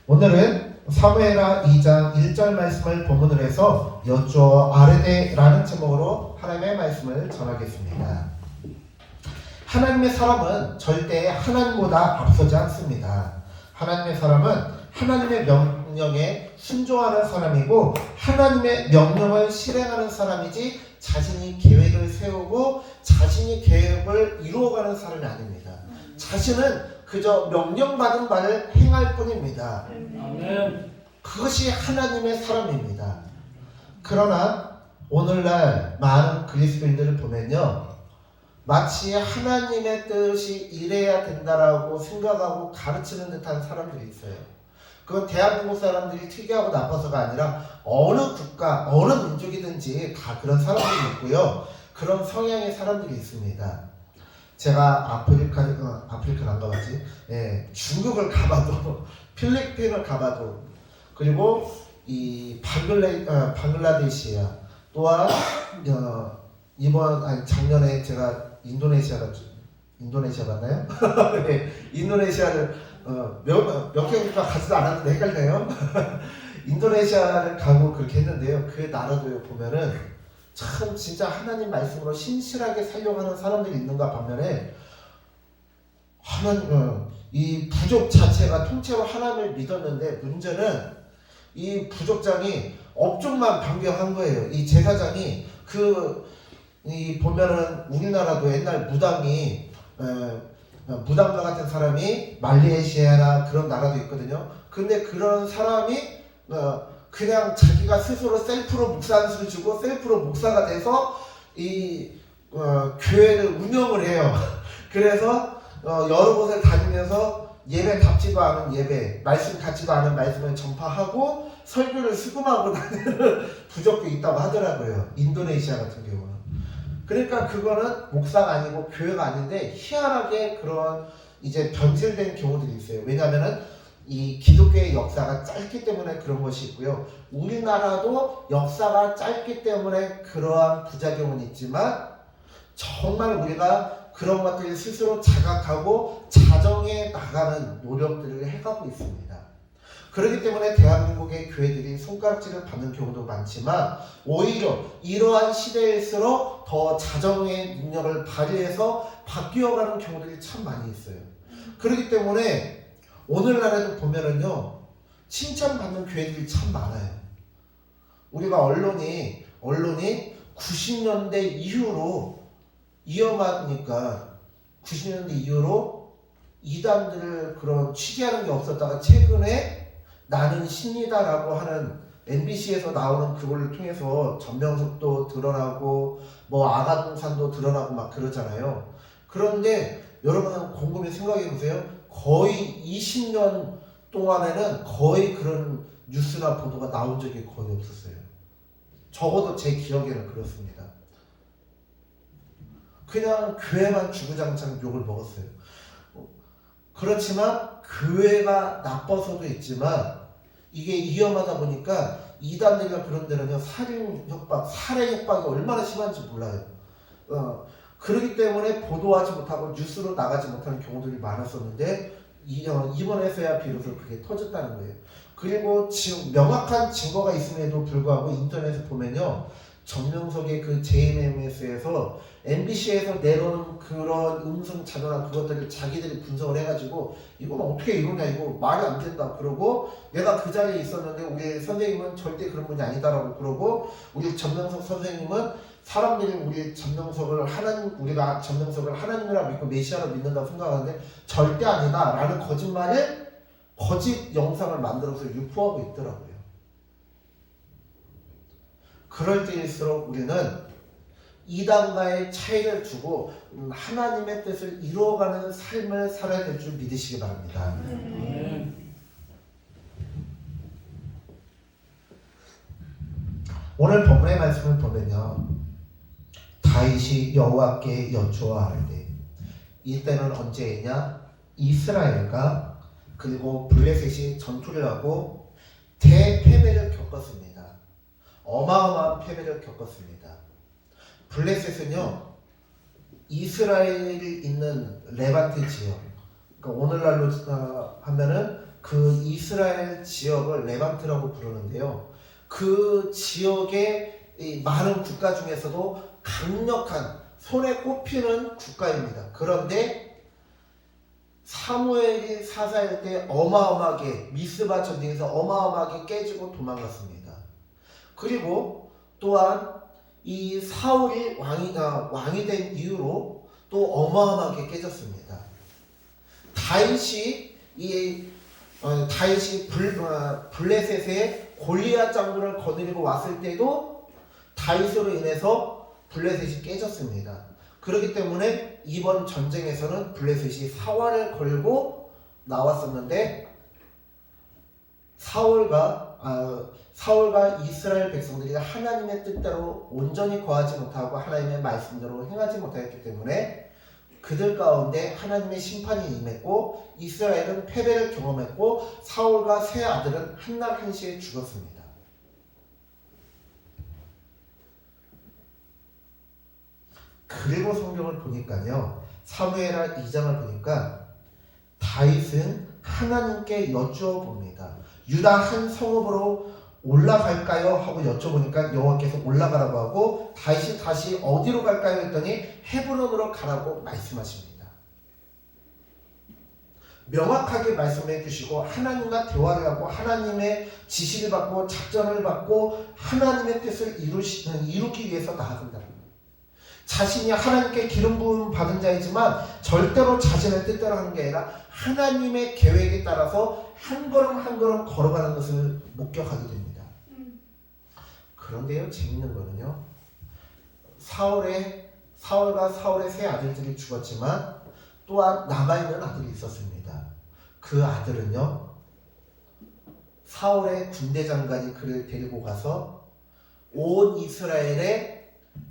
오늘은 사무엘하 2장 1절 말씀을 본문으로 해서 여쭈어 아르데라는 제목으로 하나님의 말씀을 전하겠습니다. 하나님의 사람은 절대 하나님보다 앞서지 않습니다. 하나님의 사람은 하나님의 명령에 순종하는 사람이고 하나님의 명령을 실행하는 사람이지 자신이 계획을 세우고 자신이 계획을 이루어가는 사람이 아닙니다. 자신은 그저 명령받은 바를 행할 뿐입니다. 아멘. 그것이 하나님의 사람입니다. 그러나 오늘날 많은 그리스도인들을 보면요, 마치 하나님의 뜻이 이래야 된다라고 생각하고 가르치는 듯한 사람들이 있어요. 그건 대한민국 사람들이 특이하고 나빠서가 아니라 어느 국가, 어느 민족이든지 다 그런 사람들이 있고요. 그런 성향의 사람들이 있습니다. 제가 아프리카는 안 가봤지. 중국을 가봐도, 필리핀을 가봐도, 그리고 이 방글라데시아, 또한 작년에 제가 인도네시아 맞나요? 네, 인도네시아를 몇 개국가 가지도 않았는데 헷갈려요. 인도네시아를 가고 그렇게 했는데요. 그 나라도 보면은 참 진짜 하나님 말씀으로 신실하게 살려고 하는 사람들이 있는가 반면에 이 부족 자체가 통째로 하나님을 믿었는데 문제는 이 부족장이 업종만 변경한 거예요. 이 제사장이 보면은 우리나라도 옛날 무당과 같은 사람이 말레이시아나 그런 나라도 있거든요. 근데 그런 사람이 그냥 자기가 스스로 셀프로 목사 안수를 주고 셀프로 목사가 돼서 이 교회를 운영을 해요. 그래서 여러 곳을 다니면서 예배 답지도 않은 예배, 말씀 같지도 않은 말씀을 전파하고 설교를 수금하고 다니는 부족도 있다고 하더라고요. 인도네시아 같은 경우는. 그러니까 그거는 목사가 아니고 교회가 아닌데 희한하게 그런 이제 변질된 경우들이 있어요. 왜냐하면은 이 기독교의 역사가 짧기 때문에 그런 것이 있고요. 우리나라도 역사가 짧기 때문에 그러한 부작용은 있지만 정말 우리가 그런 것들을 스스로 자각하고 자정해 나가는 노력들을 해가고 있습니다. 그렇기 때문에 대한민국의 교회들이 손가락질을 받는 경우도 많지만 오히려 이러한 시대일수록 더 자정의 능력을 발휘해서 바뀌어가는 경우들이 참 많이 있어요. 그렇기 때문에 오늘날에도 보면은요, 칭찬받는 교회들이 참 많아요. 우리가 언론이 90년대 이후로 위험하니까 90년대 이후로 이단들을 그런 취재하는 게 없었다가 최근에 나는 신이다라고 하는 MBC에서 나오는 그걸 통해서 전명석도 드러나고 뭐 아가동산도 드러나고 막 그러잖아요. 그런데 여러분 곰곰이 생각해 보세요. 거의 20년 동안에는 거의 그런 뉴스나 보도가 나온 적이 거의 없었어요. 적어도 제 기억에는 그렇습니다. 그냥 교회만 주구장창 욕을 먹었어요. 그렇지만 교회가 나빠서도 있지만 이게 위험하다 보니까 이단들이나 그런 데는요, 살인 협박, 살해 협박이 얼마나 심한지 몰라요. 그렇기 때문에 보도하지 못하고 뉴스로 나가지 못하는 경우들이 많았었는데 이번에서야 비로소 그게 터졌다는 거예요. 그리고 지금 명확한 증거가 있음에도 불구하고 인터넷에 보면요, 전명석의 그 JMS에서 MBC에서 내려오는 그런 음성 자료나 그것들을 자기들이 분석을 해가지고 이건 어떻게 이러냐, 이거 말이 안 된다 그러고, 내가 그 자리에 있었는데 우리 선생님은 절대 그런 분이 아니다라고 그러고, 우리 전명석 선생님은 사람들이 우리가 전명석을 하나님이라 믿고 메시아로 믿는다고 생각하는데 절대 아니다 라는 거짓 영상을 만들어서 유포하고 있더라고요. 그럴 때일수록 우리는 이단과의 차이를 두고 하나님의 뜻을 이루어가는 삶을 살아야 될 줄 믿으시기 바랍니다. 오늘 본문의 말씀을 보면요, 다윗이 여호와께 여쭈어 아뢰되, 이때는 언제이냐? 이스라엘과 그리고 블레셋이 전투를 하고 대패배를 겪었습니다. 어마어마한 패배를 겪었습니다. 블레셋은요, 이스라엘이 있는 레반트 지역, 그러니까 오늘날로 하면은 그 이스라엘 지역을 레반트라고 부르는데요. 그 지역의 이 많은 국가 중에서도 강력한 손에 꼽히는 국가입니다. 그런데 사무엘이 사사일 때 어마어마하게 미스바 전쟁에서 어마어마하게 깨지고 도망갔습니다. 그리고 또한 이 사울이 왕이 된 이후로 또 어마어마하게 깨졌습니다. 다윗이 블레셋의 골리앗 장군을 거느리고 왔을 때도 다윗으로 인해서 블레셋이 깨졌습니다. 그렇기 때문에 이번 전쟁에서는 블레셋이 사활을 걸고 나왔었는데 사울과 이스라엘 백성들이 하나님의 뜻대로 온전히 거하지 못하고 하나님의 말씀대로 행하지 못하였기 때문에 그들 가운데 하나님의 심판이 임했고 이스라엘은 패배를 경험했고 사울과 세 아들은 한날 한시에 죽었습니다. 그리고 성경을 보니까요, 사무엘하 2장을 보니까 다윗은 하나님께 여쭈어 봅니다. 유다 한 성읍으로 올라갈까요? 하고 여쭤보니까 여호와께서 올라가라고 하고 다윗이 다시 어디로 갈까요? 했더니 헤브론으로 가라고 말씀하십니다. 명확하게 말씀해 주시고 하나님과 대화를 하고 하나님의 지시를 받고 작전을 받고 하나님의 뜻을 이루기 위해서 나아간다. 자신이 하나님께 기름 부음 받은 자이지만 절대로 자신의 뜻대로 하는 게 아니라 하나님의 계획에 따라서 한 걸음 한 걸음 걸어가는 것을 목격하게 됩니다. 그런데요, 재밌는 거는요, 사울과 사울의 세 아들들이 죽었지만 또한 남아있는 아들이 있었습니다. 그 아들은요, 사울의 군대 장관이 그를 데리고 가서 온 이스라엘의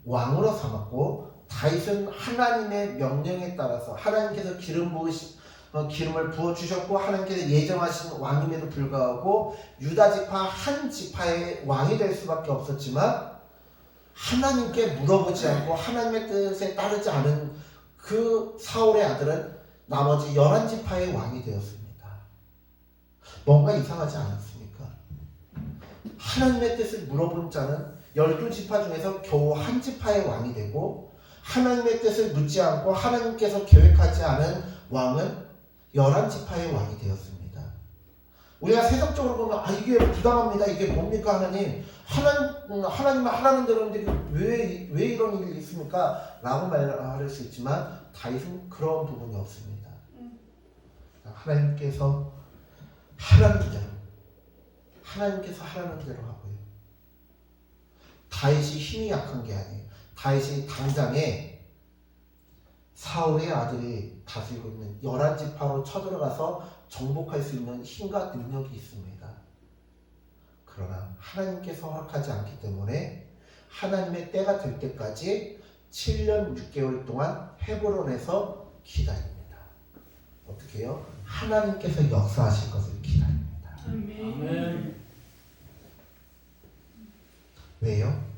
왕으로 삼았고 다윗은 하나님의 명령에 따라서 하나님께서 기름을 부어주셨고 하나님께서 예정하신 왕임에도 불구하고 유다 지파 한 지파의 왕이 될 수밖에 없었지만 하나님께 물어보지 않고 하나님의 뜻에 따르지 않은 그 사울의 아들은 나머지 11지파의 왕이 되었습니다. 뭔가 이상하지 않았습니까? 하나님의 뜻을 물어본 자는 12지파 중에서 겨우 한 지파의 왕이 되고 하나님의 뜻을 묻지 않고 하나님께서 계획하지 않은 왕은 11지파의 왕이 되었습니다. 우리가 세상적으로 보면 이게 부당합니다. 이게 뭡니까 하나님? 하나님은 하라는 대로인데 왜 이런 일이 있습니까? 라고 말할 수 있지만 다윗은 그런 부분이 없습니다. 하나님께서 하라는 대로 하고요. 다윗이 힘이 약한 게 아니에요. 다윗이 당장에 사울의 아들이 다스리고 있는 11지파로 쳐들어가서 정복할 수 있는 힘과 능력이 있습니다. 그러나 하나님께서 허락하지 않기 때문에 하나님의 때가 될 때까지 7년 6개월 동안 헤브론에서 기다립니다. 어떻게 해요? 하나님께서 역사하실 것을 기다립니다. 아멘. 왜요?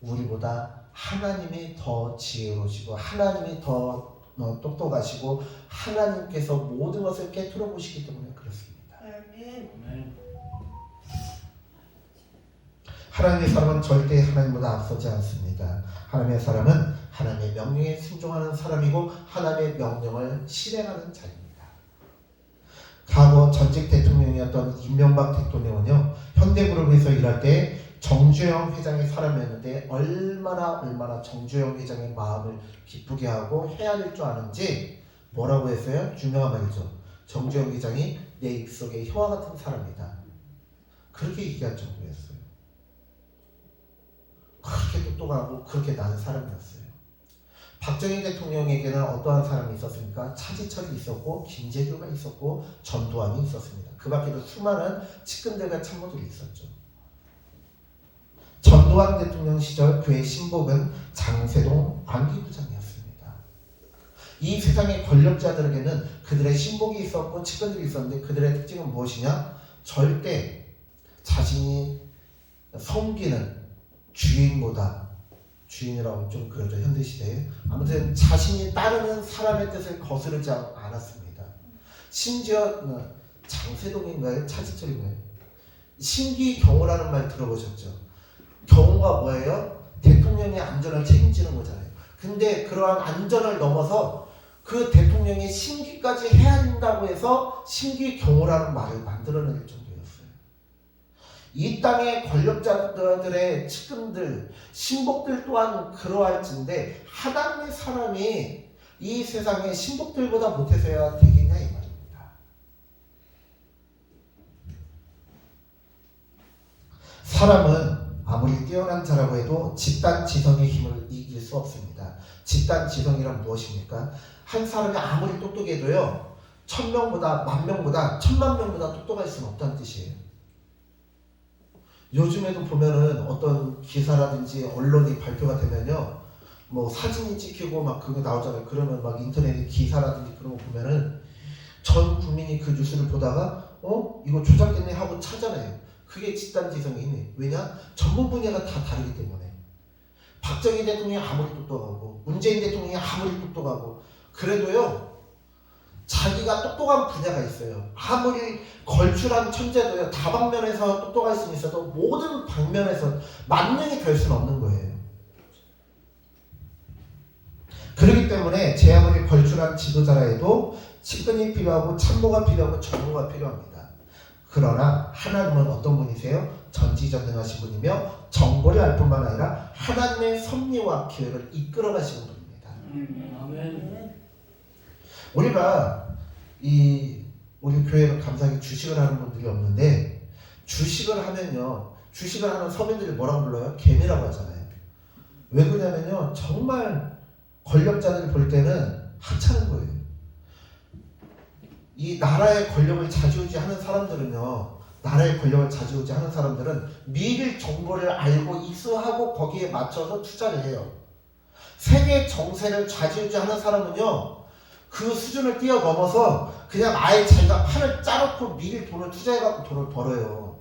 우리보다 하나님이 더 지혜로우시고 하나님이 더 똑똑하시고 하나님께서 모든 것을 깨트려 보시기 때문에 그렇습니다. 아멘. 하나님의 사람은 절대 하나님보다 앞서지 않습니다. 하나님의 사람은 하나님의 명령에 순종하는 사람이고 하나님의 명령을 실행하는 자입니다. 과거 전직 대통령이었던 이명박 대통령은요, 현대그룹에서 일할 때 정주영 회장의 사람이었는데 얼마나 정주영 회장의 마음을 기쁘게 하고 헤아릴 줄 아는지 뭐라고 했어요? 유명한 말이죠. 정주영 회장이 내 입속에 혀와 같은 사람이다. 그렇게 얘기할 정도였어요. 그렇게 똑똑하고 그렇게 나는 사람이었어요. 박정희 대통령에게는 어떠한 사람이 있었습니까? 차지철이 있었고 김재규가 있었고 전두환이 있었습니다. 그 밖에도 수많은 측근들과 참모들이 있었죠. 전두환 대통령 시절 그의 신복은 장세동 안기부장이었습니다. 이 세상의 권력자들에게는 그들의 신복이 있었고 측근들이 있었는데 그들의 특징은 무엇이냐? 절대 자신이 섬기는 주인보다, 주인이라고 좀 그러죠 현대시대에, 아무튼 자신이 따르는 사람의 뜻을 거스르지 않았습니다. 심지어 장세동인가요? 차지철인가요? 신기경호라는 말 들어보셨죠? 경호가 뭐예요? 대통령의 안전을 책임지는 거잖아요. 근데 그러한 안전을 넘어서 그 대통령이 신기까지 해야 한다고 해서 신기경호라는 말을 만들어낼 정도였어요. 이 땅의 권력자들의 측근들, 신복들 또한 그러할진데 하나님의 사람이 이 세상에 신복들보다 못해서야 되겠냐 이 말입니다. 사람은 아무리 뛰어난 자라고 해도 집단지성의 힘을 이길 수 없습니다. 집단지성이란 무엇입니까? 한 사람이 아무리 똑똑해도요 1000명보다 10,000명보다 10,000,000명보다 똑똑할 수는 없다는 뜻이에요. 요즘에도 보면은 어떤 기사라든지 언론이 발표가 되면요 뭐 사진이 찍히고 막 그거 나오잖아요. 그러면 막 인터넷에 기사라든지 그런 거 보면은 전 국민이 그 뉴스를 보다가 이거 조작됐네 하고 찾아내요. 그게 집단지성의 힘이에요. 왜냐? 전문 분야가 다 다르기 때문에. 박정희 대통령이 아무리 똑똑하고 문재인 대통령이 아무리 똑똑하고 그래도요 자기가 똑똑한 분야가 있어요. 아무리 걸출한 천재도요 다방면에서 똑똑할 수는 있어도 모든 방면에서 만능이 될 수는 없는 거예요. 그렇기 때문에 제 아무리 걸출한 지도자라 해도 측근이 필요하고 참모가 필요하고 전무가 필요합니다. 그러나 하나님은 어떤 분이세요? 전지전능하신 분이며 정보를 알 뿐만 아니라 하나님의 섭리와 계획을 이끌어 가시는 분입니다. 아멘. 우리가 우리 교회는 감사하게 주식을 하는 분들이 없는데 주식을 하면요 주식을 하는 서민들이 뭐라고 불러요? 개미라고 하잖아요. 왜 그러냐면요 정말 권력자들이 볼 때는 하찮은 거예요. 이 나라의 권력을 좌지우지하는 사람들은요 나라의 권력을 좌지우지하는 사람들은 미래 정보를 알고 입수하고 거기에 맞춰서 투자를 해요. 세계 정세를 좌지우지하는 사람은요 그 수준을 뛰어넘어서 그냥 아예 자기가 판을 짜놓고 미리 돈을 투자해갖고 돈을 벌어요.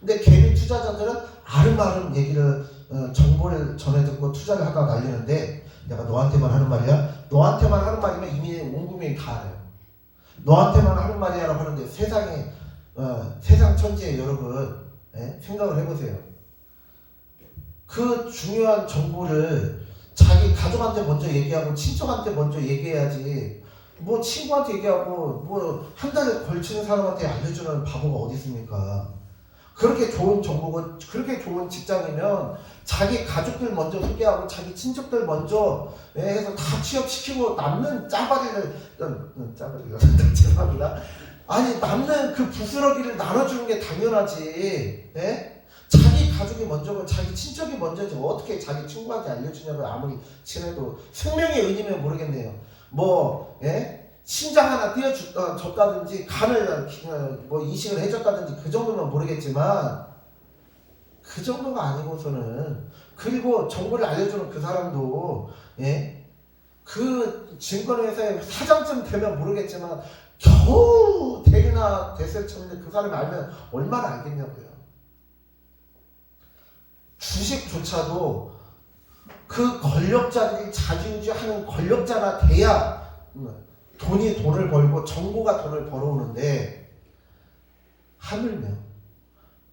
근데 개미 투자자들은 아름아름 얘기를 정보를 전해 듣고 투자를 하다가 날리는데 내가 너한테만 하는 말이야? 너한테만 하는 말이면 이미 온 국민이 다 알아요. 너한테만 하는 말이야라고 하는데 세상 천지에 여러분 생각을 해보세요. 그 중요한 정보를 자기 가족한테 먼저 얘기하고 친척한테 먼저 얘기해야지 뭐 친구한테 얘기하고 뭐 한 달에 걸치는 사람한테 알려주는 바보가 어디 있습니까? 그렇게 좋은 정보고 그렇게 좋은 직장이면 자기 가족들 먼저 소개하고 자기 친척들 먼저 해서 다 취업시키고 남는 짜바리를 죄송합니다. 아니 남는 그 부스러기를 나눠주는 게 당연하지. 자기 가족이 먼저고 자기 친척이 먼저지 어떻게 자기 친구한테 알려주냐고 아무리 친해도 생명의 은이면 모르겠네요. 신장 하나 띄워줬다든지 간을 뭐 이식을 해줬다든지 그 정도면 모르겠지만 그 정도가 아니고서는 그리고 정보를 알려주는 그 사람도 그 증권회사의 사장쯤 되면 모르겠지만 겨우 대리나 됐을 텐데 그 사람이 알면 얼마나 알겠냐고요. 주식조차도 그 권력자들이 좌지우지하는 권력자나 돼야 돈이 돈을 벌고 정보가 돈을 벌어오는데 하물며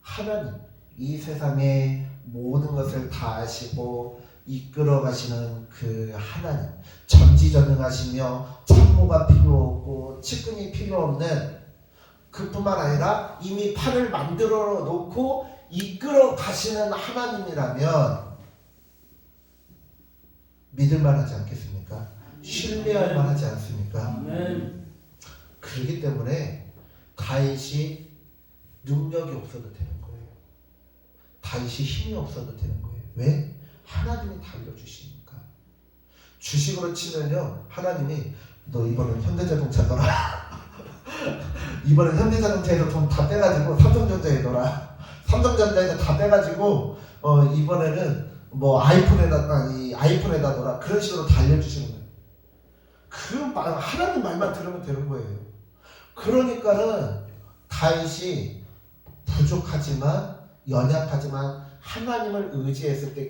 하나님 이 세상의 모든 것을 다 아시고 이끌어 가시는 그 하나님 전지전능하시며 참모가 필요 없고 측근이 필요 없는 그뿐만 아니라 이미 판을 만들어 놓고 이끌어 가시는 하나님이라면 믿을만하지 않겠습니까? 신뢰할 만하지 않습니까? 아멘. 그렇기 때문에 다윗이 능력이 없어도 되는 거예요. 다윗이 힘이 없어도 되는 거예요. 왜? 하나님이 달려주시니까. 주식으로 치면요 하나님이 너 이번엔 현대자동차더라 이번엔 현대자동차에서 돈 다 빼가지고 삼성전자에 둬라. 삼성전자에서 다 빼가지고 이번에는 뭐 아이폰에다 둬라. 그런 식으로 달려주시는 거예요. 하나님 말만 들으면 되는 거예요. 그러니까는 다윗이 부족하지만 연약하지만 하나님을 의지했을 때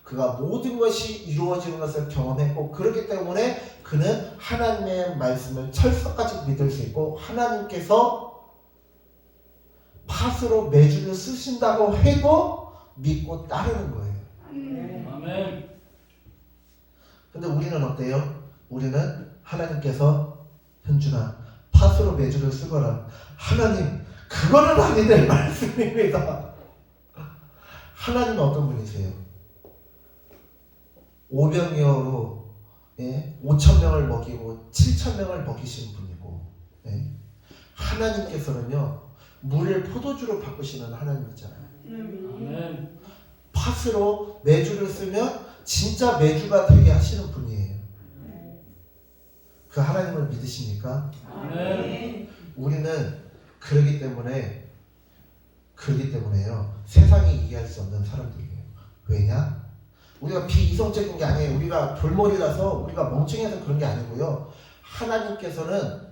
그가 모든 것이 이루어지는 것을 경험했고 그렇기 때문에 그는 하나님의 말씀을 철석까지 믿을 수 있고 하나님께서 팥으로 매주를 쓰신다고 해도 믿고 따르는 거예요. 아멘. 근데 우리는 어때요? 우리는 하나님께서 현준아 팥으로 매주를 쓰거라. 하나님 그거는 아니 될 말씀입니다. 하나님은 어떤 분이세요? 오병이어로 5,000명을 먹이고 7,000명을 먹이신 분이고, 하나님께서는요 물을 포도주로 바꾸시는 하나님이잖아요. 아멘. 팥으로 매주를 쓰면 진짜 매주가 되게 하시는 분이에요. 그 하나님을 믿으십니까? 아멘. 우리는 그러기 때문에요 세상이 이해할 수 없는 사람들이에요. 왜냐? 우리가 비이성적인 게 아니에요. 우리가 돌머리라서 우리가 멍청해서 그런 게 아니고요. 하나님께서는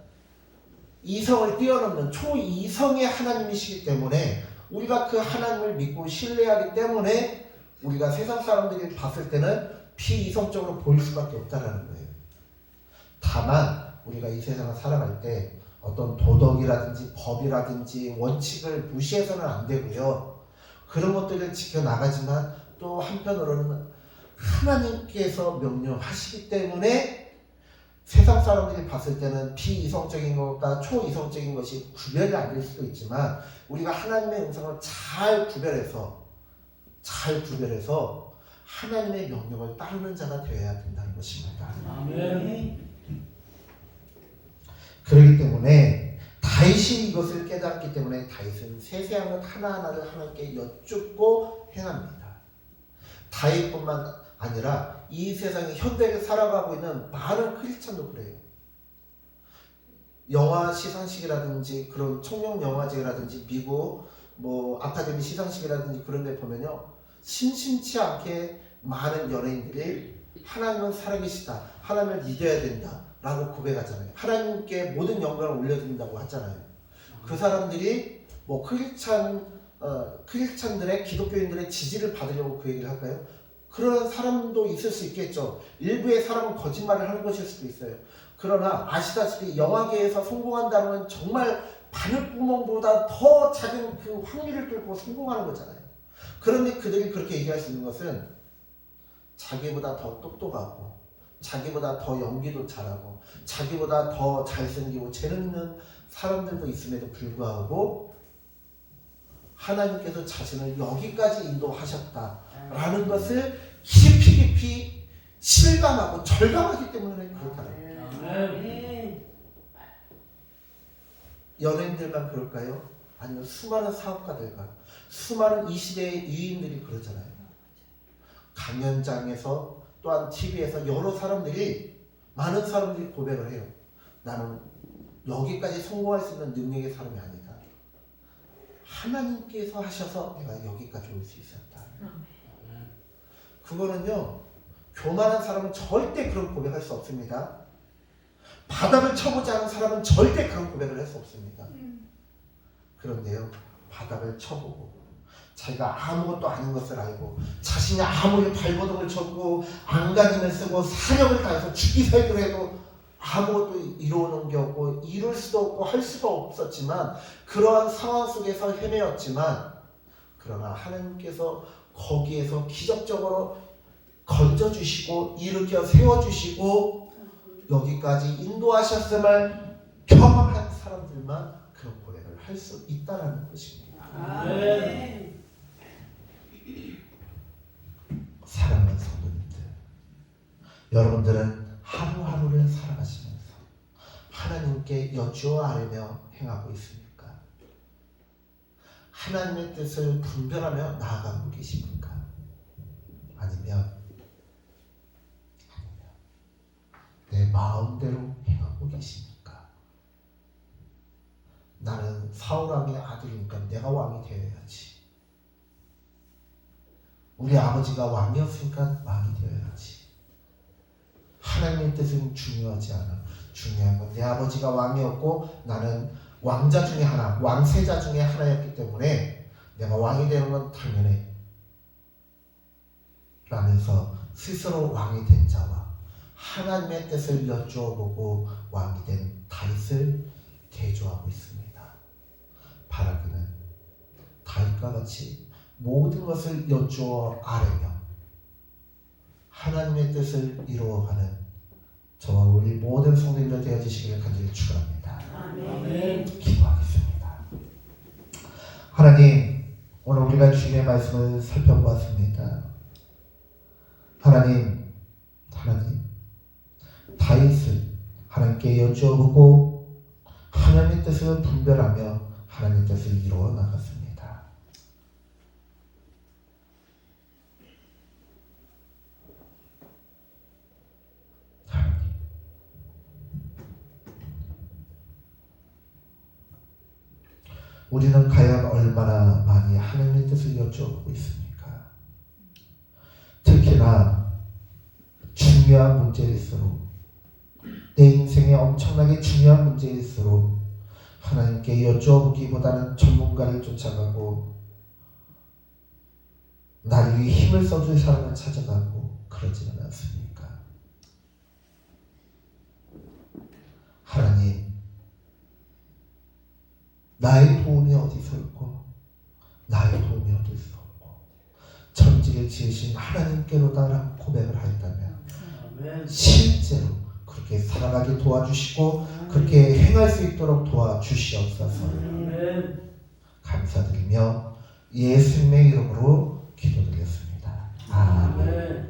이성을 뛰어넘는 초이성의 하나님이시기 때문에 우리가 그 하나님을 믿고 신뢰하기 때문에 우리가 세상 사람들이 봤을 때는 비이성적으로 보일 수밖에 없다는 거예요. 다만 우리가 이 세상을 살아갈 때 어떤 도덕이라든지 법이라든지 원칙을 무시해서는 안 되고요. 그런 것들을 지켜나가지만 또 한편으로는 하나님께서 명령하시기 때문에 세상 사람들이 봤을 때는 비이성적인 것과 초이성적인 것이 구별이 안 될 수도 있지만 우리가 하나님의 음성을 잘 구별해서 하나님의 명령을 따르는 자가 되어야 된다는 것입니다. 아멘. 그렇기 때문에 다윗이 이것을 깨닫기 때문에 다윗은 세세한 것 하나하나를 하나님께 여쭙고 행합니다. 다윗뿐만 아니라 이 세상의 현대를 살아가고 있는 많은 크리스찬도 그래요. 영화 시상식이라든지 그런 청룡 영화제라든지 미국 아카데미 시상식이라든지 그런 데 보면요 심심치 않게 많은 연예인들이 하나님은 살아계시다, 하나님을 믿어야 된다 라고 고백하잖아요. 하나님께 모든 영광을 올려드린다고 하잖아요. 그 사람들이 크리스찬들의 기독교인들의 지지를 받으려고 그 얘기를 할까요? 그런 사람도 있을 수 있겠죠. 일부의 사람은 거짓말을 하는 것일 수도 있어요. 그러나 아시다시피 영화계에서 성공한다는 건 정말 바늘구멍보다 더 작은 그 확률을 뚫고 성공하는 거잖아요. 그런데 그들이 그렇게 얘기할 수 있는 것은 자기보다 더 똑똑하고 자기보다 더 연기도 잘하고 자기보다 더 잘생기고 재능 있는 사람들도 있음에도 불구하고 하나님께서 자신을 여기까지 인도하셨다라는 것을 깊이 실감하고 절감하기 때문에 그렇다는 거예요. 아멘. 연예인들만 그럴까요? 아니면 수많은 사업가들과 수많은 이 시대의 유인들이 그러잖아요. 강연장에서 또한 TV에서 많은 사람들이 고백을 해요. 나는 여기까지 성공할 수 있는 능력의 사람이 아니다. 하나님께서 하셔서 내가 여기까지 올 수 있었다. 그거는요 교만한 사람은 절대 그런 고백할 수 없습니다. 바닥을 쳐보지 않은 사람은 절대 그런 고백을 할 수 없습니다. 그런데요 바닥을 쳐보고 자기가 아무것도 아닌 것을 알고 자신이 아무리 발버둥을 쳤고 안간힘을 쓰고 사력을 다해서 죽기 살기로 해도 아무것도 이루어놓은 게 없고 이룰 수도 없고 할 수도 없었지만 그러한 상황 속에서 헤매었지만 그러나 하나님께서 거기에서 기적적으로 건져주시고 일으켜 세워주시고 여기까지 인도하셨음을 경험한 사람들만 그런 고백을 할 수 있다는 것입니다. 아멘. 사랑하는 성도님들, 여러분들은 하루하루를 살아가시면서 하나님께 여쭈어 아뢰며 행하고 있습니까? 하나님의 뜻을 분별하며 나아가고 계십니까? 아니면 내 마음대로 행하고 계십니까? 나는 사울왕의 아들이니까 내가 왕이 되어야지. 우리 아버지가 왕이었으니까 왕이 되어야지. 하나님의 뜻은 중요하지 않아. 중요한 건 내 아버지가 왕이었고 나는 왕자 중에 하나, 왕세자 중에 하나였기 때문에 내가 왕이 되는 건 당연해 라면서 스스로 왕이 된 자와 하나님의 뜻을 여쭈어보고 왕이 된 다윗을 대조하고 있습니다. 바라기는 다윗과 같이 모든 것을 여쭈어 아뢰며 하나님의 뜻을 이루어가는 저와 우리 모든 성도님들 되어지시기를 간절히 축원합니다. 아멘. 기도하겠습니다. 하나님, 오늘 우리가 주님의 말씀을 살펴보았습니다. 하나님, 다윗을 하나님께 여쭈어보고 하나님의 뜻을 분별하며 하나님의 뜻을 이루어 나갔습니다. 하나님, 우리는 과연 얼마나 많이 하나님의 뜻을 여쭈어보고 있습니까? 특히나 중요한 문제일수록, 내 인생에 엄청나게 중요한 문제일수록 하나님께 여쭈어보기보다는 전문가를 쫓아가고 나를 위해 힘을 써줄 사람을 찾아가고 그러지는 않습니까? 하나님, 나의 도움이 어디서 있고 나의 도움이 어디서 없고 천지를 지으신 하나님께로다라고 고백을 하였다면 아멘. 실제로 그렇게 살아가게 도와주시고 그렇게 행할 수 있도록 도와주시옵소서. 아멘. 감사드리며 예수님의 이름으로 기도드렸습니다. 아멘. 아멘.